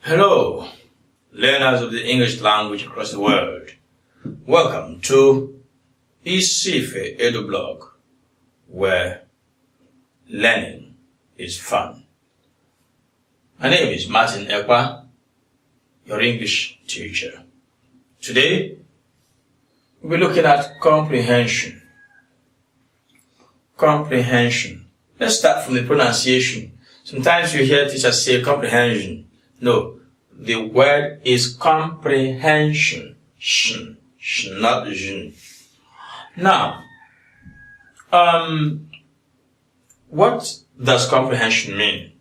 Hello, learners of the English language across the world. Welcome to ISIFE EDUBLOG, where learning is fun. My name is Martin Ekpa, your English teacher. Today, we'll be looking at comprehension. Comprehension. Let's start from the pronunciation. Sometimes you hear teachers say comprehension. No, the word is comprehension. Not jn. Now, what does comprehension mean?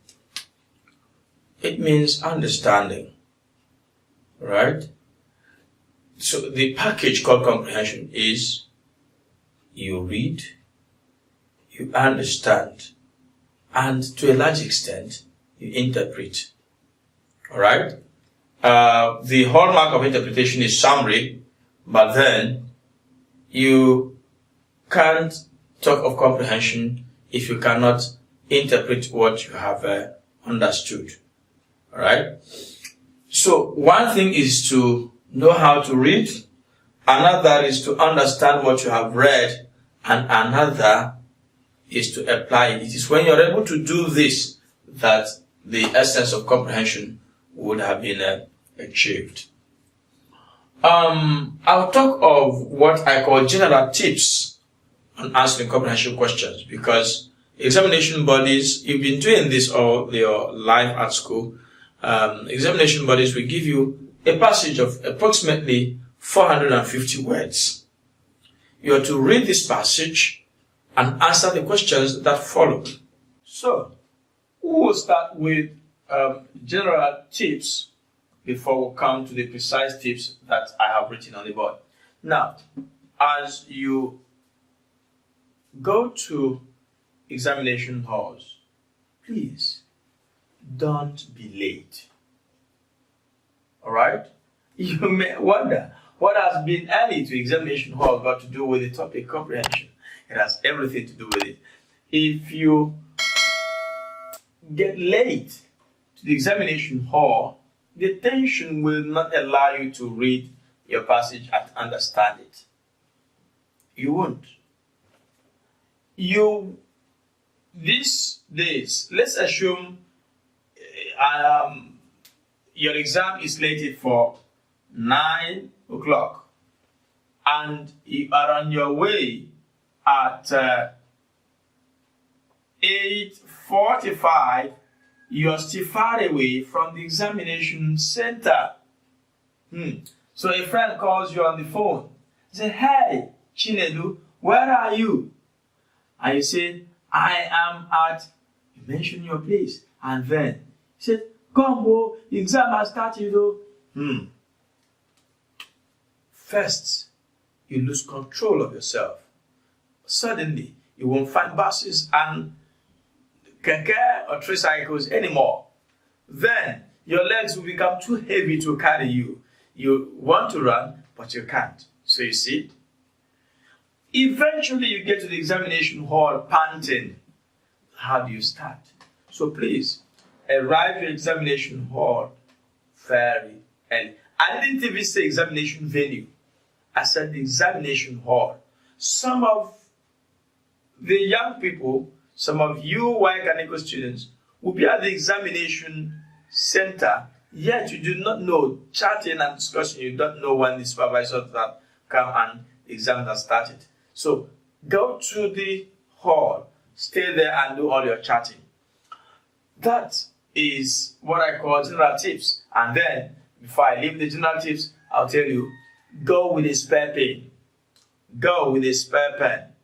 It means understanding, right? So the package called comprehension is you read, you understand, and to a large extent, you interpret. Alright? The hallmark of interpretation is summary, but then you can't talk of comprehension if you cannot interpret what you have understood. Alright? So one thing is to know how to read, another is to understand what you have read, and another is to apply it. It is when you're able to do this that the essence of comprehension would have been achieved. I'll talk of what I call general tips on answering comprehension questions, because examination bodies, you've been doing this all your life at school. Examination bodies will give you a passage of approximately 450 words. You are to read this passage and answer the questions that follow. So, we will start with general tips before we come to the precise tips that I have written on the board. Now, as you go to examination halls, please don't be late. Alright? You may wonder, what has been early to examination hall got to do with the topic comprehension? It has everything to do with it. If you get late to the examination hall, the tension will not allow you to read your passage and understand it. You won't. These days, let's assume your exam is slated for 9 o'clock and you are on your way at 8:45. You're still far away from the examination center. So a friend calls you on the phone. Say, "Hey, Chinedu, where are you?" And you say, "I am at," you mention your place. And then he said, "Come, oh, the exam has started, oh." First, you lose control of yourself. Suddenly, you won't find buses and keke or tricycles anymore. Then your legs will become too heavy to carry you. You want to run, but you can't. So you see, eventually you get to the examination hall panting. How do you start? So please, arrive at the examination hall very early. I didn't even say examination venue. I said the examination hall. Some of the young people, some of you Waec and Eco students, will be at the examination center, yet you do not know, chatting and discussing, you don't know when the supervisors that come and the exams have started. So go to the hall, stay there and do all your chatting. That is what I call general tips. And then, before I leave the general tips, I'll tell you, go with a spare pen. Go with a spare pen.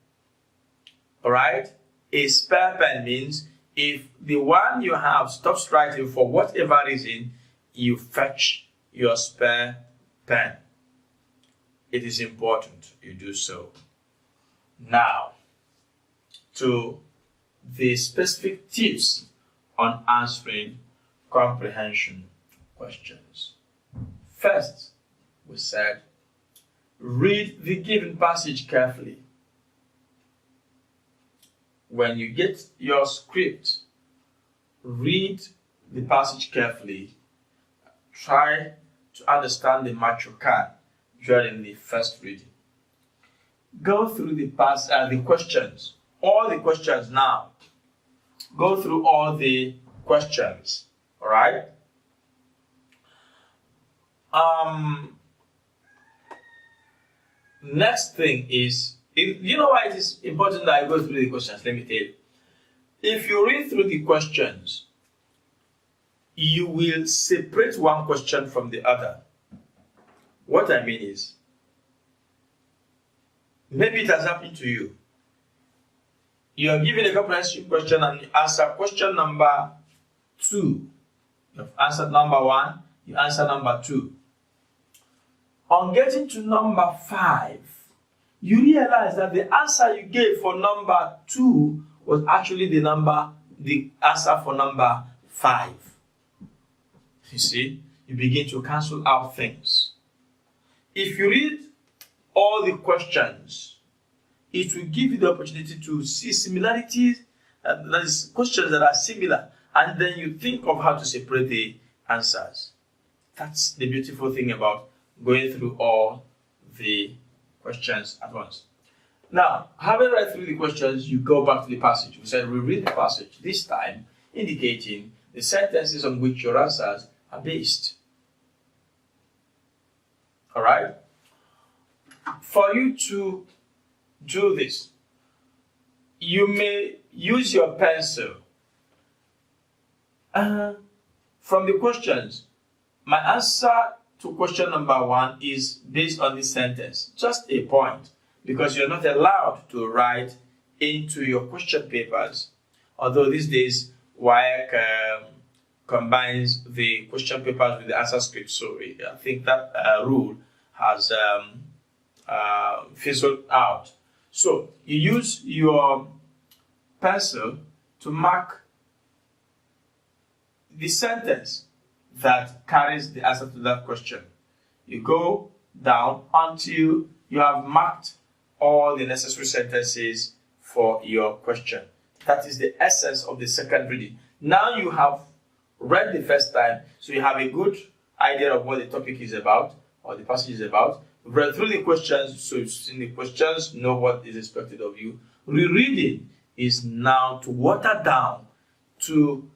Alright? A spare pen means if the one you have stops writing for whatever reason, you fetch your spare pen. It is important you do so. Now, to the specific tips on answering comprehension questions. First, we said, read the given passage carefully. When you get your script, read the passage carefully. try to understand the much you can during the first reading. Go through the questions, all the questions now. Go through all the questions, all right? Next thing is, you know why it is important that I go through the questions? Let me tell you. If you read through the questions, you will separate one question from the other. What I mean is, maybe it has happened to you. You are given a comprehension question and you answer question number 2. You have answered number 1, you answer number 2. On getting to number 5, you realize that the answer you gave for number 2 was actually the answer for number 5. You see, you begin to cancel out things. If you read all the questions, it will give you the opportunity to see similarities, that is, questions that are similar, and then you think of how to separate the answers. That's the beautiful thing about going through all the questions at once. Now, having read through the questions, you go back to the passage. We said reread the passage, this time indicating the sentences on which your answers are based. All right? For you to do this, you may use your pencil. From the questions, my answer to question number 1 is based on this sentence. Just a point, because you're not allowed to write into your question papers. Although these days, Waec combines the question papers with the answer script. So I think that rule has fizzled out. So you use your pencil to mark the sentence that carries the answer to that question. You go down until you have marked all the necessary sentences for your question. That is the essence of the second reading. Now you have read the first time, so you have a good idea of what the topic is about, or the passage is about. You've read through the questions, so you've seen the questions, know what is expected of you. Rereading is now to water down, to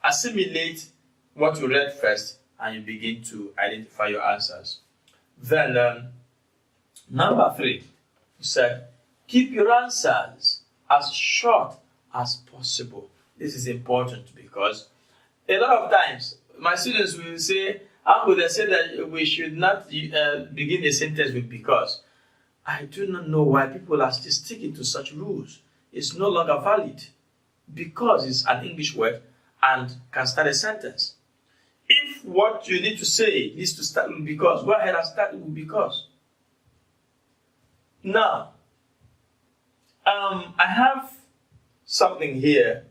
assimilate what you read first, and you begin to identify your answers. Then, number 3, you said, keep your answers as short as possible. This is important because a lot of times my students will say, how could I say that we should not begin a sentence with because? I do not know why people are still sticking to such rules. It's no longer valid. Because is an English word and can start a sentence. If what you need to say needs to start with because, go ahead and start with because. Now, I have something here.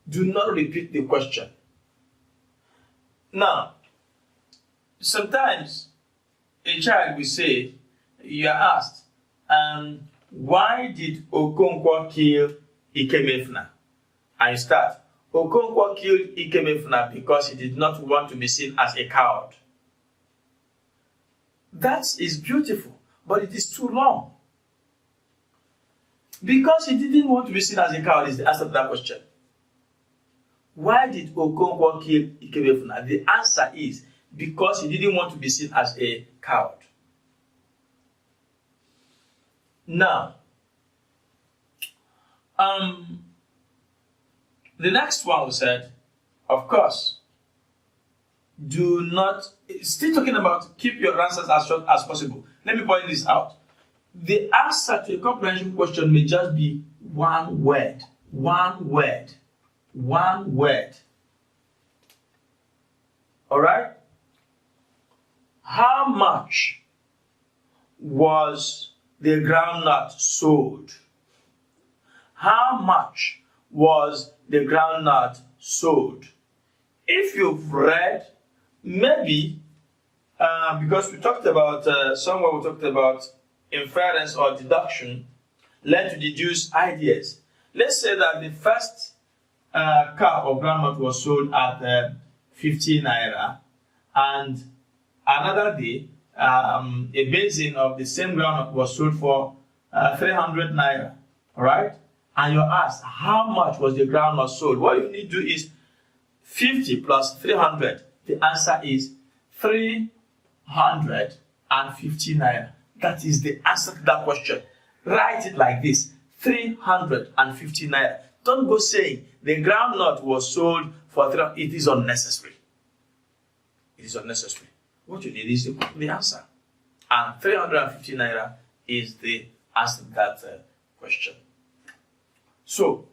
Do not repeat the question. Now, sometimes a child will say, you are asked, why did Okonkwo kill Ikemefuna? And you start, Okonkwo killed Ikemefuna because he did not want to be seen as a coward. That is beautiful, but it is too long. Because he didn't want to be seen as a coward is the answer to that question. Why did Okonkwo kill Ikemefuna? The answer is because he didn't want to be seen as a coward. Now, the next one we said, of course, do not, still talking about keep your answers as short as possible. Let me point this out. The answer to a comprehension question may just be one word. One word. One word. All right? How much was the groundnut sold? How much was the groundnut sold? If you've read, maybe, because we talked about, somewhere we talked about inference or deduction, learn to deduce ideas. Let's say that the first cup of groundnut was sold at 50 naira, and another day a basin of the same groundnut was sold for 300 naira. All right, and you're asked how much was the groundnut sold. What you need to do is 50 plus 300. The answer is 350 naira. That is the answer to that question. Write it like this: 350 naira. Don't go saying the groundnut was sold for 300. It is unnecessary. It is unnecessary. What you need is the answer. And 350 naira is the answer to that question. So,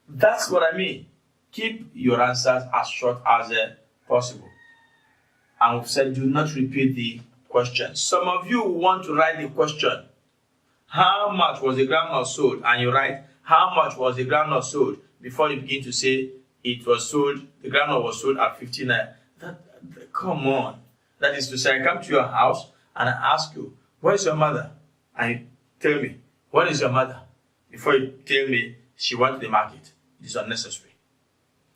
that's what I mean. Keep your answers as short as possible. And we've said do not repeat the question. Some of you want to write the question, how much was the groundnut sold? And you write, how much was the groundnut sold? Before you begin to say, it was sold, the groundnut was sold at 59. Come on. That is to say, I come to your house and I ask you, where is your mother? And you tell me, what is your mother? Before you tell me, she went to the market. It is unnecessary.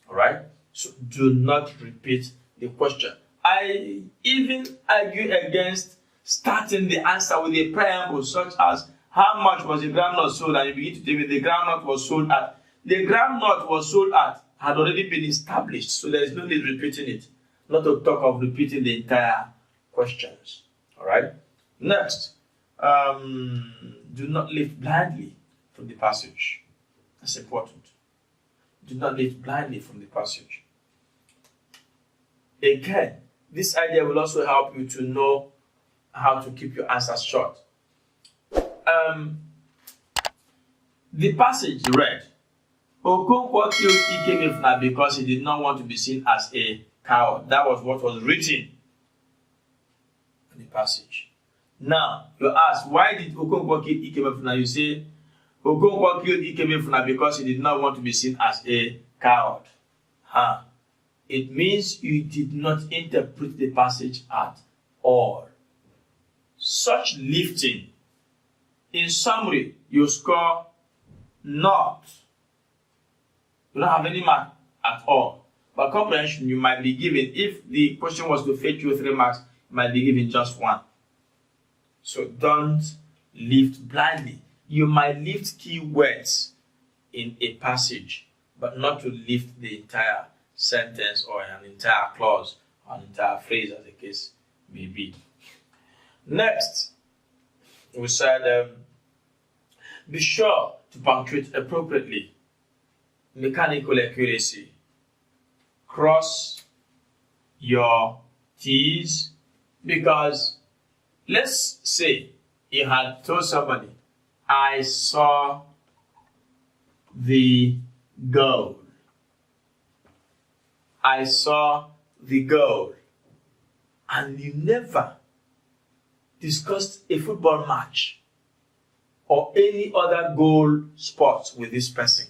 All right? So do not repeat the question. I even argue against starting the answer with a preamble such as, how much was the groundnut sold? And you begin to tell me the groundnut was sold at. The groundnut was sold at had already been established, so there is no need repeating it. Not to talk of repeating the entire questions. All right? Next, do not live blindly from the passage. That's important. Do not live blindly from the passage. Again, this idea will also help you to know how to keep your answers short. The passage read, Okonkwo killed Ikemefuna because he did not want to be seen as a coward. That was what was written in the passage. Now, you ask, why did Okonkwo kill Ikemefuna? You say, Okonkwo killed Ikemefuna because he did not want to be seen as a coward. It means you did not interpret the passage at all. Such lifting, in summary, you score not. You don't have any mark at all. But comprehension, you might be given, if the question was to fetch you 3 marks, you might be given just 1. So don't lift blindly. You might lift key words in a passage, but not to lift the entire sentence or an entire clause or an entire phrase, as the case may be. Next, we said, be sure to punctuate appropriately. Mechanical accuracy. Cross your T's, because let's say you had told somebody, I saw the goal. I saw the goal. And you never discussed a football match or any other goal sport with this person.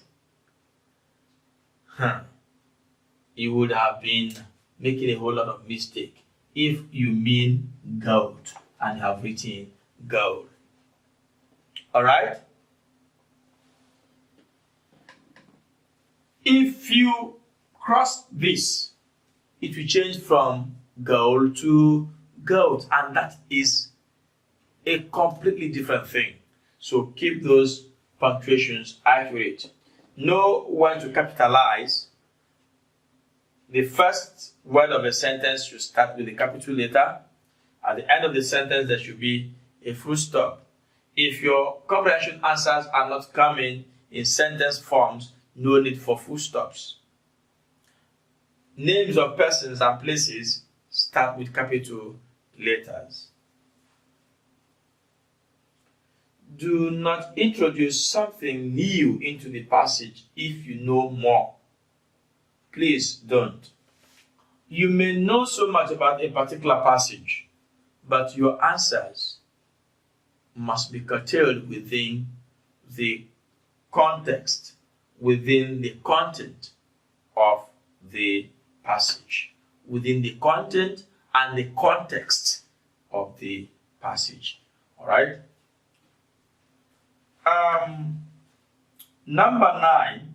You would have been making a whole lot of mistake if you mean goat and you have written goal. Alright? If you cross this, it will change from goal to goat, and that is a completely different thing. So keep those punctuations accurate. Know when to capitalize. The first word of a sentence should start with a capital letter. At the end of the sentence, there should be a full stop. If your comprehension answers are not coming in sentence forms, no need for full stops. Names of persons and places start with capital letters. Do not introduce something new into the passage if you know more. Please don't. You may know so much about a particular passage, but your answers must be curtailed within the context, within the content of the passage, within the content and the context of the passage. All right? Number 9,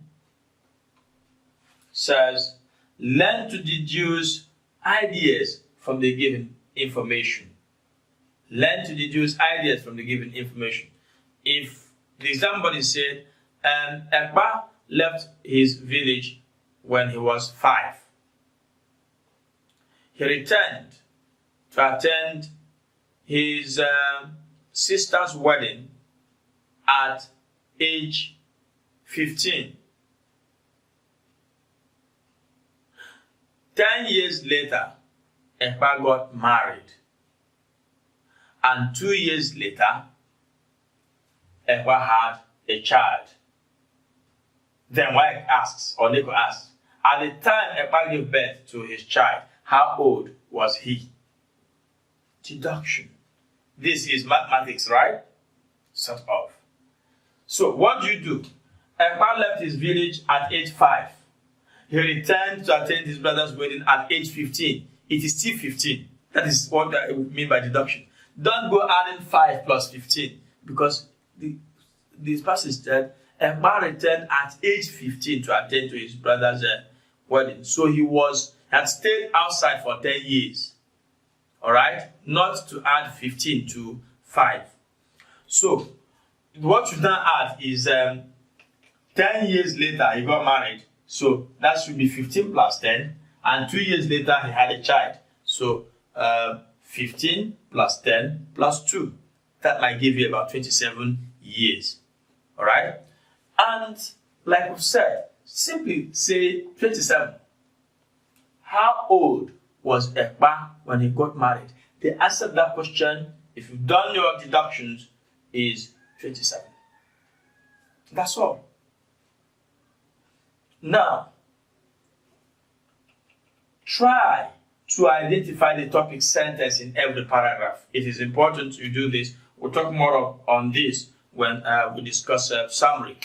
says, learn to deduce ideas from the given information. Learn to deduce ideas from the given information. If the example is said, Ekpa left his village when he was 5. He returned to attend his sister's wedding at age 15. 10 years later, Ekpa got married. And 2 years later, Ekpa had a child. Then Waec asks, or Nico asks, at the time Ekpa gave birth to his child, how old was he? Deduction. This is mathematics, right? Sort of. So what do you do? Ekpa left his village at age 5. He returned to attend his brother's wedding at age 15. It is still 15. That is what I mean by deduction. Don't go adding 5 plus 15, because this passage said Ekpa returned at age 15 to attend to his brother's wedding. So he had stayed outside for 10 years. Alright? Not to add 15 to 5. So what you now add is 10 years later he got married. So that should be 15 plus 10. And 2 years later he had a child. So 15 plus 10 plus 2. That might give you about 27 years. Alright? And like we've said, simply say 27. How old was Ekpa when he got married? The answer to that question, if you've done your deductions, is 27. That's all. Now, try to identify the topic sentence in every paragraph. It is important to do this. We'll talk more on this when we discuss summary.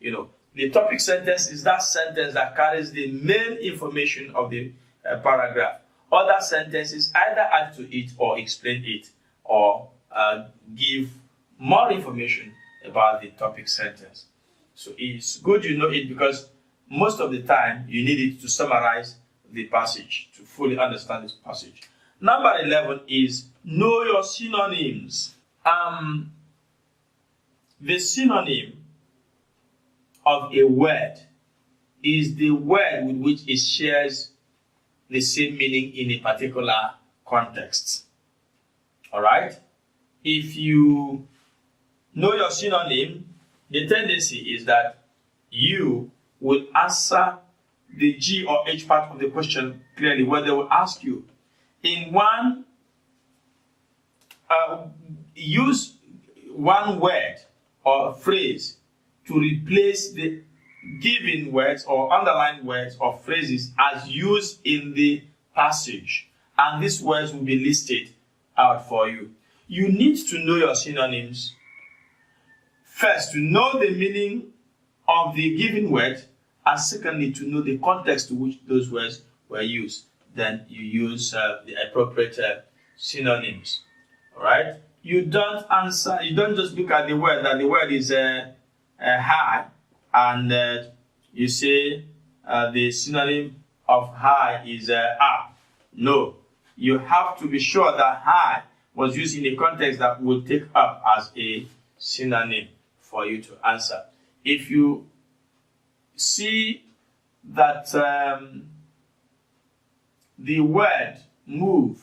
The topic sentence is that sentence that carries the main information of the paragraph. Other sentences either add to it or explain it, or give more information about the topic sentence. So it's good you know it, because most of the time you need it to summarize the passage, to fully understand this passage. Number 11 is know your synonyms. The synonym of a word is the word with which it shares the same meaning in a particular context. Alright? If you know your synonym, the tendency is that you will answer the G or H part of the question clearly, where they will ask you. In one, use one word or phrase to replace the given words or underlined words or phrases as used in the passage, and these words will be listed out for you. You need to know your synonyms first, to know the meaning of the given word, and secondly, to know the context to which those words were used. Then you use the appropriate synonyms. All right? You don't just look at the word, that the word is high, and you say the synonym of high is up. No, you have to be sure that high was used in a context that will take up as a synonym for you to answer. If you see that the word move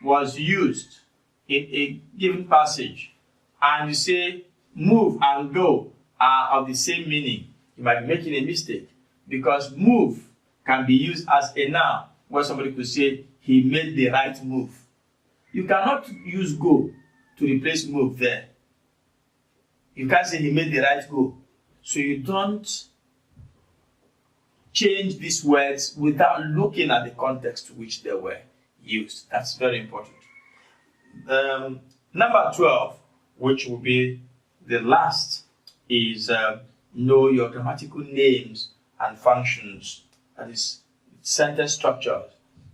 was used in a given passage, and you say move and go are of the same meaning, you might be making a mistake, because move can be used as a noun, where somebody could say he made the right move. You cannot use go to replace move there. You can't say he made the right go. So you don't change these words without looking at the context to which they were used. That's very important. Number 12, which will be the last, is know your grammatical names and functions. That is sentence structures.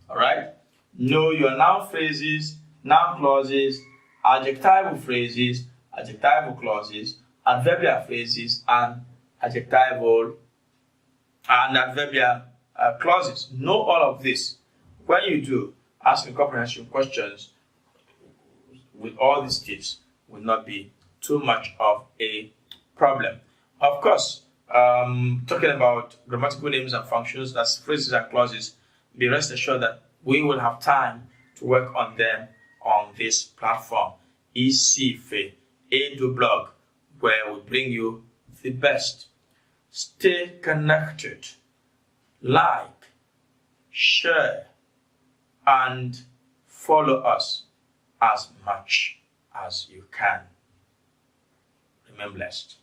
All right? Know your noun phrases, noun clauses, adjectival phrases, adjectival clauses, adverbial phrases, and adjectival and adverbial clauses. Know all of this. When you do, asking comprehension questions with all these tips will not be too much of a problem. Of course, talking about grammatical names and functions, that's phrases and clauses, be rest assured that we will have time to work on them on this platform, ISIFE EDUBLOG, where we bring you the best. Stay connected, like, share, and follow us as much as you can. Remain blessed.